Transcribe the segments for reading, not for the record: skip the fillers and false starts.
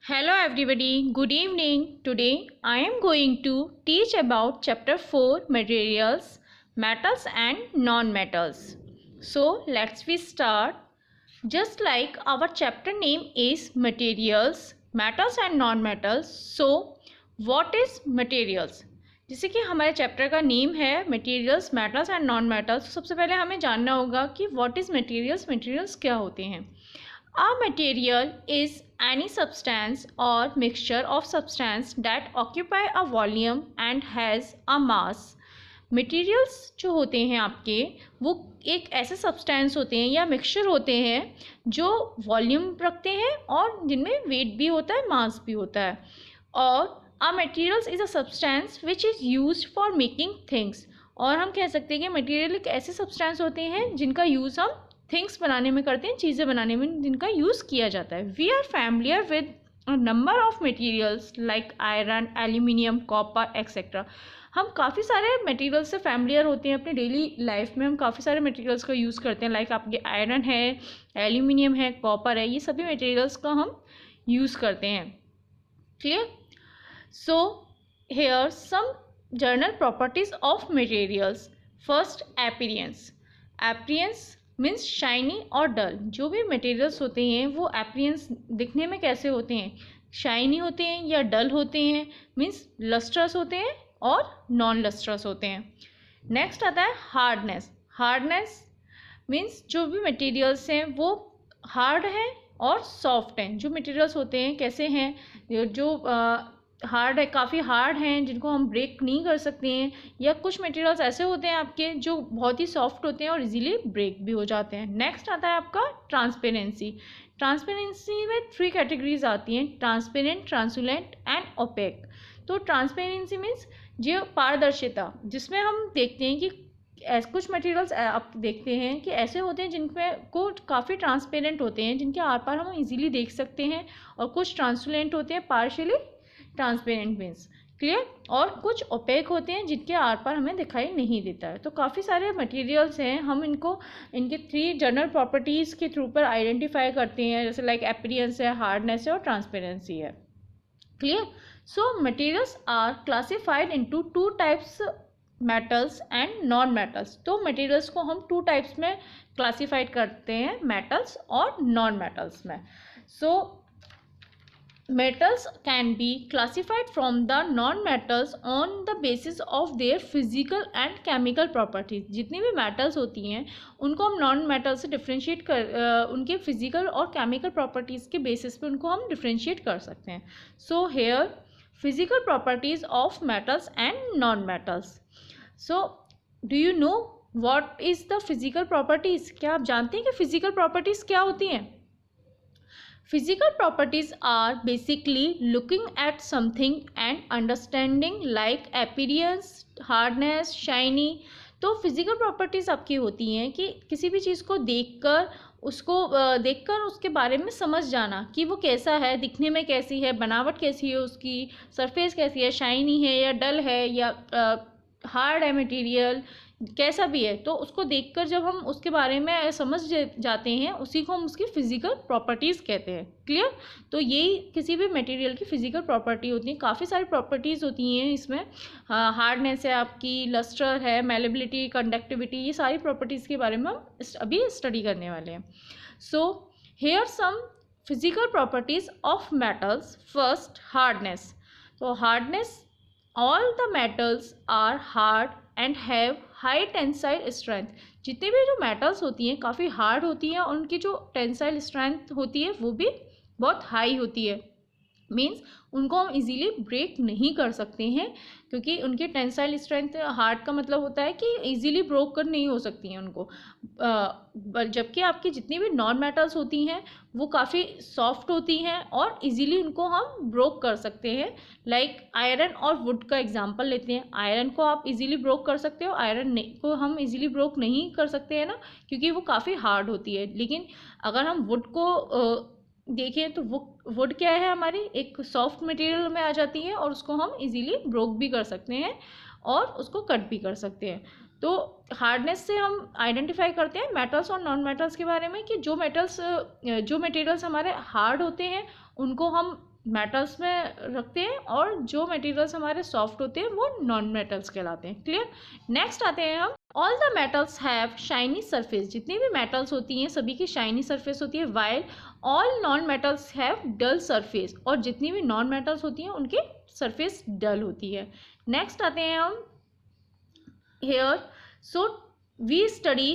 Hello everybody, good evening. Today I am going to teach about chapter 4 materials, metals and non-metals. So let's we start. Just like our chapter name is materials, metals and non-metals. So what is materials? जैसे कि हमारे chapter का name है materials metals and non metals, तो सबसे पहले हमें जानना होगा कि व्हाट इज़ मटेरियल्स. मटेरियल्स क्या होते हैं. A material is any substance or mixture of substance that occupy a volume and has a mass. Materials जो होते हैं आपके वो एक ऐसे सब्सटेंस होते हैं या मिक्सचर होते हैं जो वॉल्यूम रखते हैं और जिनमें वेट भी होता है, मास भी होता है. और uh materials is a substance which is used for making things. और हम कह सकते हैं कि मटेरियल एक ऐसे सब्सटेंस होते हैं जिनका यूज़ हम थिंग्स बनाने में करते हैं, चीज़ें बनाने में जिनका यूज़ किया जाता है. We are familiar with a number of materials like iron, aluminium, copper etcetera. हम काफ़ी सारे मटेरियल से फैमिलियर होते हैं अपने डेली लाइफ में. हम काफ़ी सारे मटेरियल्स का यूज़ करते हैं, लाइक आपके आयरन है, एल्यूमिनियम है, कॉपर है, ये सभी मटेरियल्स का हम यूज़ करते हैं. Clear. So here some general properties of materials. First, appearance. Appearance means shiny और डल. जो भी मटेरियल्स होते हैं वो अपीयरेंस दिखने में कैसे होते हैं, शाइनी होते हैं या डल होते हैं. मीन्स लस्ट्रस होते हैं और नॉन लस्ट्रस होते हैं. नेक्स्ट आता है हार्डनेस. हार्डनेस मीन्स जो भी मटेरियल्स हैं वो हार्ड हैं और सॉफ्ट हैं. जो मटेरियल्स होते हैं कैसे हैं, जो हार्ड है, काफ़ी हार्ड हैं, जिनको हम ब्रेक नहीं कर सकते हैं. या कुछ मटेरियल्स ऐसे होते हैं आपके जो बहुत ही सॉफ्ट होते हैं और इजीली ब्रेक भी हो जाते हैं. नेक्स्ट आता है आपका ट्रांसपेरेंसी. ट्रांसपेरेंसी में 3 कैटेगरीज आती हैं, ट्रांसपेरेंट, ट्रांसलूसेंट एंड ओपेक. तो ट्रांसपेरेंसी मीन्स जो पारदर्शिता, जिसमें हम देखते हैं कि ऐसे कुछ मटेरियल्स आप देखते हैं कि ऐसे होते हैं जिनमें को काफ़ी ट्रांसपेरेंट होते हैं, जिनके आर पार हम इजीली देख सकते हैं. और कुछ ट्रांसलूसेंट होते हैं, पार्शियली ट्रांसपेरेंट मीन्स क्लियर. और कुछ ओपेक होते हैं जिनके आर पार हमें दिखाई नहीं देता है. तो काफ़ी सारे मटेरियल्स हैं, हम इनको इनके 3 जनरल प्रॉपर्टीज़ के थ्रू पर आइडेंटिफाई करते हैं, जैसे लाइक अपीयरेंस है, हार्डनेस है और ट्रांसपेरेंसी है. Clear. So materials are classified into 2 types, metals and non metals. तो मटेरियल्स को हम 2 टाइप्स में क्लासिफाइड करते हैं, मेटल्स और नॉन मेटल्स में. सो metals can be classified from the non-metals on the basis of their physical and chemical properties. जितनी भी metals होती हैं उनको हम non-metals से differentiate उनके physical और chemical properties के basis पे उनको हम differentiate कर सकते हैं. So here physical properties of metals and non-metals. So do you know what is the physical properties? क्या आप जानते हैं कि physical properties क्या होती हैं? Physical properties are basically looking at something and understanding like appearance, hardness, shiny. तो physical properties आपकी होती हैं कि किसी भी चीज़ को देखकर उसके बारे में समझ जाना कि वो कैसा है, दिखने में कैसी है, बनावट कैसी है, उसकी सरफेस कैसी है, शाइनी है या डल है या हार्ड है मटेरियल, कैसा भी है. तो उसको देखकर जब हम उसके बारे में समझ जाते हैं, उसी को हम उसकी फिजिकल प्रॉपर्टीज़ कहते हैं. क्लियर. तो यही किसी भी मटेरियल की फिजिकल प्रॉपर्टी होती है. काफ़ी सारी प्रॉपर्टीज़ होती हैं इसमें. हार्डनेस है आपकी, लस्टर है, मेलेबिलिटी, कंडक्टिविटी, ये सारी प्रॉपर्टीज़ के बारे में हम अभी स्टडी करने वाले हैं. So here some physical properties of metals. First, hardness. तो hardness, all the metals are hard and have high tensile strength. जितनी भी जो मेटल्स होती हैं काफ़ी हार्ड होती हैं और उनकी जो टेंसाइल स्ट्रेंथ होती है वो भी बहुत हाई होती है. मीन्स उनको हम इजीली ब्रेक नहीं कर सकते हैं क्योंकि उनकी टेंसाइल स्ट्रेंथ, हार्ड का मतलब होता है कि इजीली ब्रोक कर नहीं हो सकती हैं उनको. जबकि आपकी जितनी भी नॉन मेटल्स होती हैं वो काफ़ी सॉफ्ट होती हैं और इजीली उनको हम ब्रोक कर सकते हैं. लाइक आयरन और वुड का एग्जांपल लेते हैं. आयरन को आप इजीली ब्रोक कर सकते हो, आयरन को हम इजीली ब्रोक नहीं कर सकते हैं ना, क्योंकि वो काफ़ी हार्ड होती है. लेकिन अगर हम वुड को देखें तो वुड क्या है, हमारी एक सॉफ्ट मटेरियल में आ जाती है और उसको हम इजीली ब्रोक भी कर सकते हैं और उसको कट भी कर सकते हैं. तो हार्डनेस से हम आइडेंटिफाई करते हैं मेटल्स और नॉन मेटल्स के बारे में कि जो मटेरियल्स हमारे हार्ड होते हैं उनको हम मेटल्स में रखते हैं, और जो मटेरियल्स हमारे सॉफ्ट होते हैं वो नॉन मेटल्स कहलाते हैं। क्लियर। नेक्स्ट आते हैं हम, all the metals have shiny surface. जितनी भी मेटल्स होती हैं सभी की शाइनी सरफेस होती है, while all non metals have dull surface. और जितनी भी नॉन मेटल्स होती हैं उनकी सरफेस डल होती है। नेक्स्ट आते हैं हम here, so we study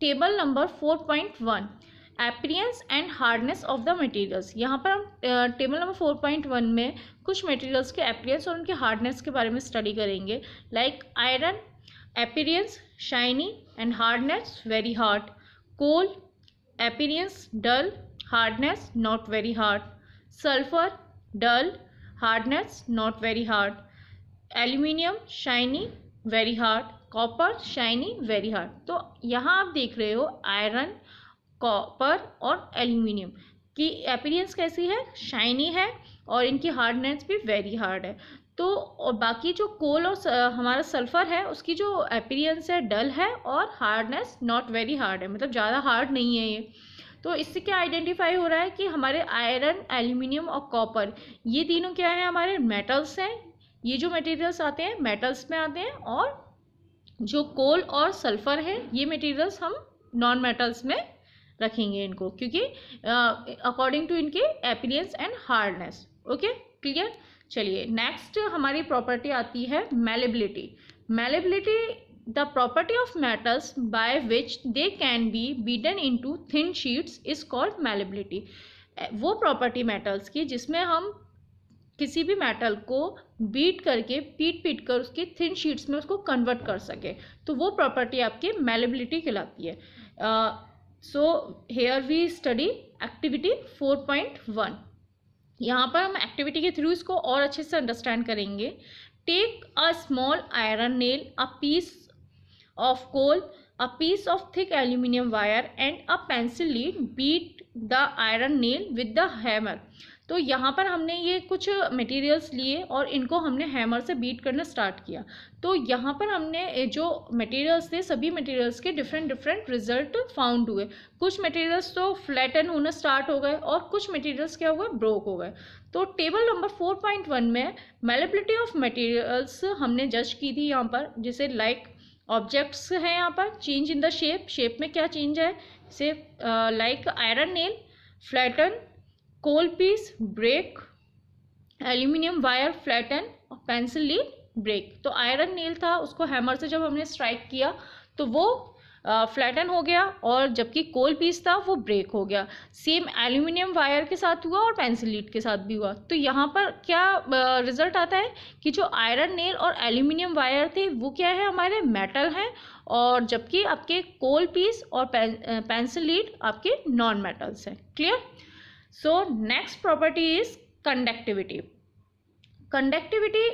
table number 4.1 appearance and hardness of the materials. यहाँ पर हम टेबल नंबर 4.1 में कुछ मटेरियल्स के अपीयरेंस और उनके हार्डनेस के बारे में स्टडी करेंगे। Like iron appearance shiny and hardness very hard, coal appearance dull, hardness not very hard, sulphur dull, hardness not very hard, aluminium shiny very hard, copper shiny very hard. तो यहाँ आप देख रहे हो आयरन, कॉपर और aluminium की appearance कैसी है, शाइनी है, और इनकी हार्डनेस भी वेरी हार्ड है। तो और बाकी जो कोल और हमारा सल्फर है उसकी जो अपीयरेंस है डल है, और हार्डनेस नॉट वेरी हार्ड है, मतलब ज़्यादा हार्ड नहीं है ये। तो इससे क्या आइडेंटिफाई हो रहा है कि हमारे आयरन, एल्यूमिनियम और कॉपर ये तीनों क्या है, हमारे मेटल्स हैं। ये जो मटेरियल्स आते हैं मेटल्स में आते हैं, और जो कोल और सल्फर है ये मटेरियल्स हम नॉन मेटल्स में रखेंगे इनको, क्योंकि अकॉर्डिंग टू इनके appearance and hardness. Okay, clear. चलिए नेक्स्ट हमारी प्रॉपर्टी आती है malleability. Malleability the property of metals by which they can be beaten into thin sheets is called malleability. वो प्रॉपर्टी मेटल्स की जिसमें हम किसी भी मेटल को बीट करके पीट कर उसके थिन शीट्स में उसको कन्वर्ट कर सके, तो वो प्रॉपर्टी आपकी मैलेबिलिटी कहलाती है। So here we study activity 4.1। यहाँ पर हम एक्टिविटी के थ्रू इसको और अच्छे से अंडरस्टैंड करेंगे। Take a small iron nail, a piece of coal, a piece of thick aluminium wire and a pencil lead, beat the iron nail with the hammer। तो यहाँ पर हमने ये कुछ मटेरियल्स लिए और इनको हमने हैमर से बीट करना स्टार्ट किया। तो यहाँ पर हमने जो मटेरियल्स थे सभी मटेरियल्स के डिफरेंट रिजल्ट फाउंड हुए। कुछ मटेरियल्स तो फ्लैटन होना स्टार्ट हो गए और कुछ मटेरियल्स क्या हुए, ब्रोक हो गए। तो टेबल नंबर 4.1 में मैलेबिलिटी ऑफ मटेरियल्स हमने जज की थी यहाँ पर, जैसे लाइक ऑब्जेक्ट्स हैं यहाँ पर, चेंज इन द शेप में क्या चेंज है, से like iron nail flatten, coal piece break, aluminium wire flatten और पेंसिल लीड ब्रेक। तो आयरन नेल था, उसको हैमर से जब हमने स्ट्राइक किया तो वो फ्लैटन हो गया, और जबकि कोल पीस था वो ब्रेक हो गया। सेम एल्यूमिनियम वायर के साथ हुआ और पेंसिल लीड के साथ भी हुआ। तो यहाँ पर क्या रिजल्ट आता है कि जो आयरन नेल और एल्यूमिनियम वायर थे वो क्या है, हमारे मेटल हैं, और जबकि आपके कोल पीस और पेंसिल लीड आपके नॉन मेटल्स हैं। Clear. So next property is conductivity. Conductivity,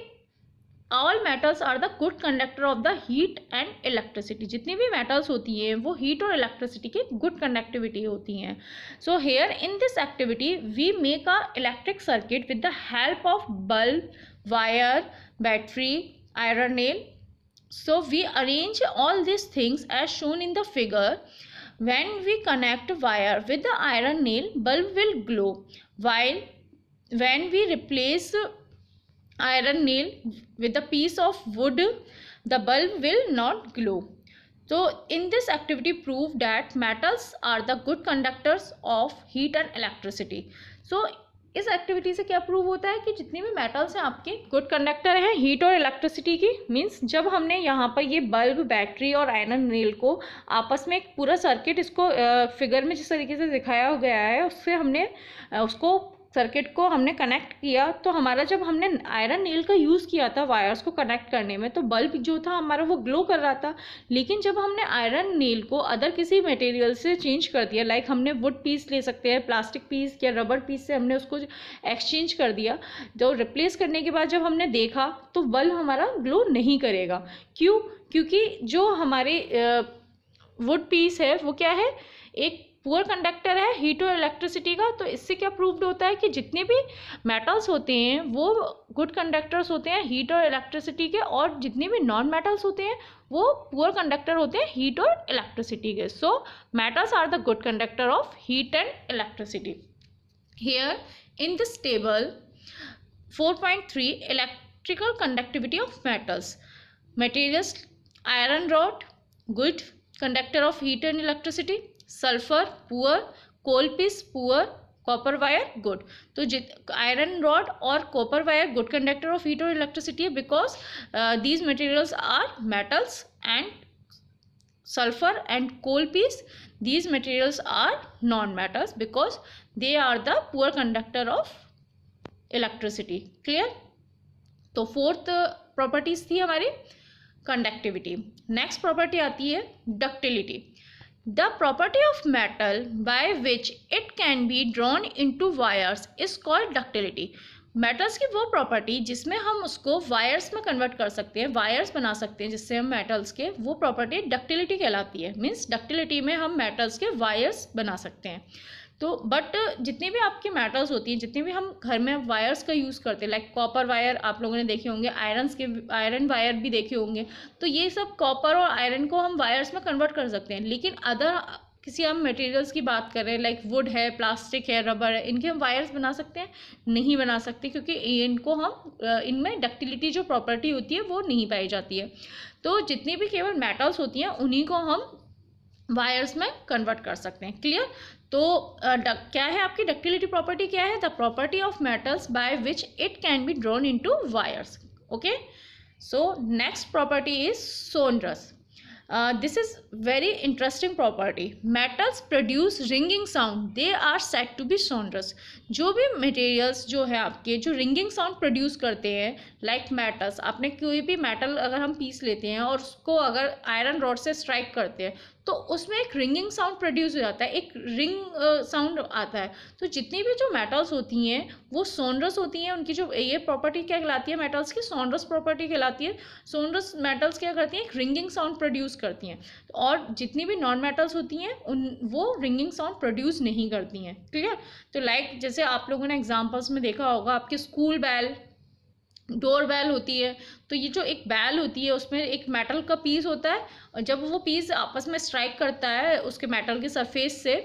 all metals are the good conductor of the heat and electricity. जितनी भी मेटल्स होती हैं वो हीट और इलेक्ट्रिसिटी की गुड कंडक्टिविटी होती हैं। So here in this activity we make a electric circuit with the help of bulb, wire, battery, iron nail. So we arrange all this things as shown in the figure. When we connect wire with the iron nail, bulb will glow, while when we replace iron nail with a piece of wood, the bulb will not glow. So in this activity prove that metals are the good conductors of heat and electricity. So इस activity से क्या prove होता है कि जितनी भी metals हैं आपके गुड कंडक्टर हैं हीट और इलेक्ट्रिसिटी की। मींस जब हमने यहाँ पर ये बल्ब, बैटरी और आयरन नेल को आपस में एक पूरा सर्किट, इसको फिगर में जिस तरीके से दिखाया गया है उससे हमने उसको सर्किट को हमने कनेक्ट किया, तो हमारा जब हमने आयरन नेल का यूज़ किया था वायर्स को कनेक्ट करने में तो बल्ब जो था हमारा वो ग्लो कर रहा था। लेकिन जब हमने आयरन नेल को अदर किसी मटेरियल से चेंज कर दिया, लाइक हमने वुड पीस ले सकते हैं, प्लास्टिक पीस या रबर पीस से हमने उसको एक्सचेंज कर दिया, तो रिप्लेस करने के बाद जब हमने देखा तो बल्ब हमारा ग्लो नहीं करेगा। क्यों? क्योंकि जो हमारे वुड पीस है वो क्या है, एक पुअर कंडक्टर है हीट और इलेक्ट्रिसिटी का। तो इससे क्या प्रूव्ड होता है कि जितने भी मेटल्स होते हैं वो गुड कंडक्टर्स होते हैं हीट और इलेक्ट्रिसिटी के, और जितने भी नॉन मेटल्स होते हैं वो पुअर कंडक्टर होते हैं हीट और इलेक्ट्रिसिटी के। So metals are the good conductor of heat and electricity. Here In this table 4.3 electrical conductivity of metals. Materials: iron rod, good conductor of heat and electricity, sulfur poor, coal piece poor, copper wire good. तो iron rod और copper wire good conductor of heat और electricity है because these materials are metals, and sulfur and coal piece, these materials are non-metals because they are the poor conductor of electricity. Clear? तो fourth properties थी हमारी conductivity. Next property आती है ductility. The property of metal by which it can be drawn into wires is called ductility. Metals की वो property जिसमें हम उसको वायर्स में कन्वर्ट कर सकते हैं, वायर्स बना सकते हैं जिससे हम मेटल्स के, वो प्रॉपर्टी डक्टिलिटी कहलाती है. मीन्स डक्टिलिटी में हम मेटल्स के वायर्स बना सकते हैं. तो बट जितनी भी आपकी मेटल्स होती हैं, जितनी भी हम घर में वायर्स का यूज़ करते हैं, लाइक कॉपर वायर आप लोगों ने देखे होंगे, आयरन वायर भी देखे होंगे, तो ये सब कॉपर और आयरन को हम वायर्स में कन्वर्ट कर सकते हैं. लेकिन अदर किसी हम मटेरियल्स की बात करें, लाइक वुड है, प्लास्टिक है, रबर है, इनके हम वायर्स बना सकते हैं? नहीं बना सकते, क्योंकि इनको हम इनमें डक्टिलिटी जो प्रॉपर्टी होती है वो नहीं पाई जाती है. तो जितनी भी केवल मेटल्स होती हैं उन्हीं को हम वायर्स में कन्वर्ट कर सकते हैं. क्लियर? तो क्या है आपकी डक्टिलिटी प्रॉपर्टी? क्या है? The property of metals by which it can be drawn into wires. Okay, so next property is sonorous. This is very interesting property. Metals produce ringing sound. They are said to be sonorous. जो भी materials जो है आपके जो ringing sound produce करते हैं, like metals, आपने कोई भी metal अगर हम पीस लेते हैं और उसको अगर iron rod से strike करते हैं तो उसमें एक रिंगिंग साउंड प्रोड्यूस हो जाता है, एक रिंग साउंड आता है. तो जितनी भी जो मेटल्स होती हैं वो सोनरस होती हैं. उनकी जो ये प्रॉपर्टी क्या कहलाती है मेटल्स की? सोनरस प्रॉपर्टी कहलाती है. सोनरस मेटल्स क्या करती हैं? एक रिंगिंग साउंड प्रोड्यूस करती हैं. और जितनी भी नॉन मेटल्स होती हैं वो रिंगिंग साउंड प्रोड्यूस नहीं करती हैं. क्लियर? तो लाइक जैसे आप लोगों ने एग्जाम्पल्स में देखा होगा, आपके स्कूल बेल, डोर बेल होती है, तो ये जो एक बेल होती है उसमें एक मेटल का पीस होता है, और जब वो पीस आपस में स्ट्राइक करता है उसके मेटल के सरफेस से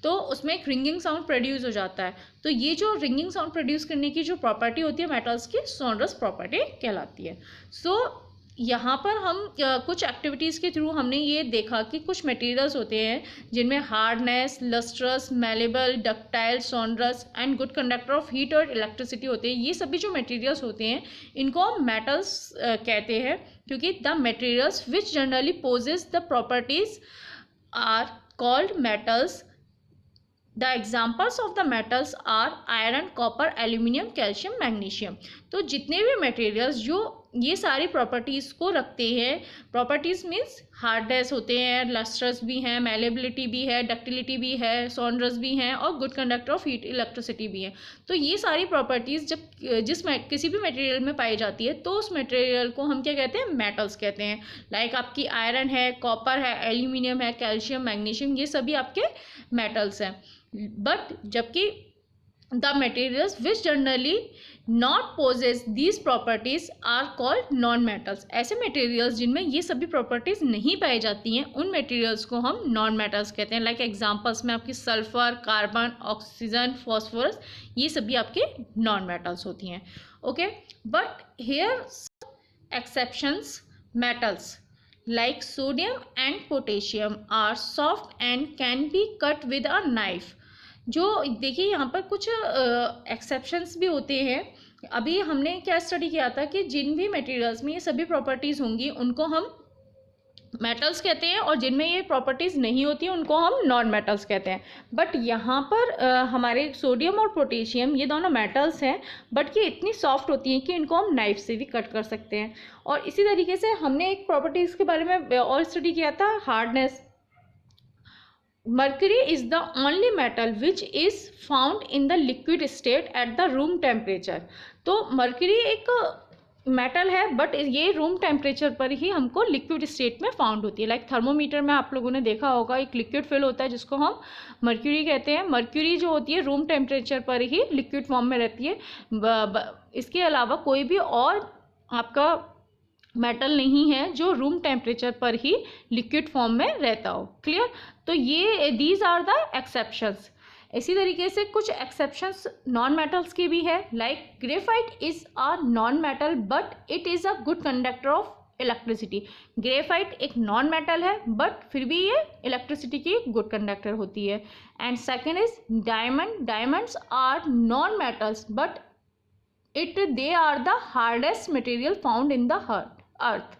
तो उसमें एक रिंगिंग साउंड प्रोड्यूस हो जाता है. तो ये जो रिंगिंग साउंड प्रोड्यूस करने की जो प्रॉपर्टी होती है मेटल्स की, सोनरस प्रॉपर्टी कहलाती है. सो यहाँ पर हम कुछ एक्टिविटीज़ के थ्रू हमने ये देखा कि कुछ मटेरियल्स होते हैं जिनमें hardness, lustrous, malleable, ductile, sonorous and good conductor of heat और इलेक्ट्रिसिटी होते हैं. ये सभी जो मटेरियल्स होते हैं इनको हम मेटल्स कहते हैं, क्योंकि the materials which generally possess the properties are called metals. The examples of the metals are iron, copper, aluminium, calcium, magnesium. तो जितने भी मटेरियल्स जो ये सारी प्रॉपर्टीज़ को रखते हैं, प्रॉपर्टीज़ मीन्स हार्डनेस होते हैं, लस्ट्रस भी हैं, मेलेबिलिटी भी है, डक्टिलिटी भी है, सोनरस भी हैं और good conductor of heat electricity भी है. तो ये सारी प्रॉपर्टीज़ जब किसी भी मटेरियल में पाई जाती है तो उस मटेरियल को हम क्या कहते हैं? मेटल्स कहते हैं. लाइक आपकी आयरन है, कॉपर है, एल्यूमिनियम है, कैल्शियम, मैग्नीशियम, ये सभी आपके मेटल्स हैं. बट जबकि the materials which generally not possess these properties are called non metals. ऐसे मटेरियल्स जिनमें ये सभी प्रॉपर्टीज नहीं पाई जाती हैं उन मटेरियल्स को हम नॉन मेटल्स कहते हैं. लाइक एग्जांपल्स में आपकी सल्फर, कार्बन, ऑक्सीजन, फॉस्फोरस, ये सभी आपके नॉन मेटल्स होती हैं. Okay, but here exceptions. Metals like sodium and potassium are soft and can be cut with a knife. जो देखिए यहाँ पर कुछ एक्सेप्शंस भी होते हैं. अभी हमने क्या स्टडी किया था कि जिन भी मटेरियल्स में ये सभी प्रॉपर्टीज़ होंगी उनको हम मेटल्स कहते हैं, और जिनमें ये प्रॉपर्टीज़ नहीं होती उनको हम नॉन मेटल्स कहते हैं. बट यहाँ पर हमारे सोडियम और पोटेशियम ये दोनों मेटल्स हैं, बट ये इतनी सॉफ्ट होती हैं कि इनको हम नाइफ से भी कट कर सकते हैं. और इसी तरीके से हमने एक प्रॉपर्टीज़ के बारे में और स्टडी किया था, hardness. Mercury is the only metal which is found in the liquid state at the room temperature. तो मर्क्यूरी एक मेटल है बट ये रूम टेम्परेचर पर ही हमको लिक्विड स्टेट में फाउंड होती है. लाइक थर्मोमीटर में आप लोगों ने देखा होगा एक लिक्विड फिल होता है जिसको हम मर्क्यूरी कहते हैं. मर्क्यूरी जो होती है रूम टेम्परेचर पर ही लिक्विड फॉर्म में रहती है. इसके अलावा कोई भी और आपका मेटल नहीं है जो रूम टेम्परेचर पर ही लिक्विड फॉर्म में रहता हो. क्लियर? तो ये दीज आर द एक्सेप्शंस. इसी तरीके से कुछ एक्सेप्शंस नॉन मेटल्स के भी है, like graphite is a non metal but it is a good conductor of electricity. Graphite एक नॉन मेटल है बट फिर भी ये इलेक्ट्रिसिटी की गुड कंडक्टर होती है। And second is diamond. Diamonds are non metals but they are the hardest material found in the earth.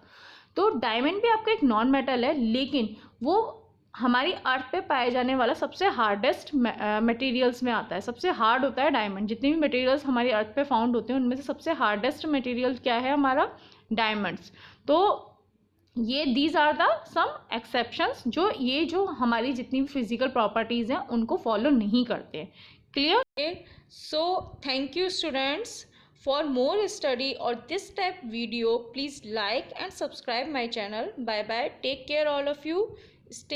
तो diamond भी आपका एक नॉन मेटल है, लेकिन वो हमारी अर्थ पे पाए जाने वाला सबसे हार्डेस्ट मटेरियल्स में आता है। सबसे हार्ड होता है डायमंड। जितने भी मटेरियल्स हमारी अर्थ पे फाउंड होते हैं उनमें से सबसे हार्डेस्ट मटेरियल क्या है हमारा, डायमंड्स। तो ये these are the some exceptions जो हमारी जितनी भी फिजिकल प्रॉपर्टीज़ हैं उनको फॉलो नहीं करते। Clear? So thank you students. For more study or this type video, please like and subscribe my channel. Bye bye. Take care all of you. Stay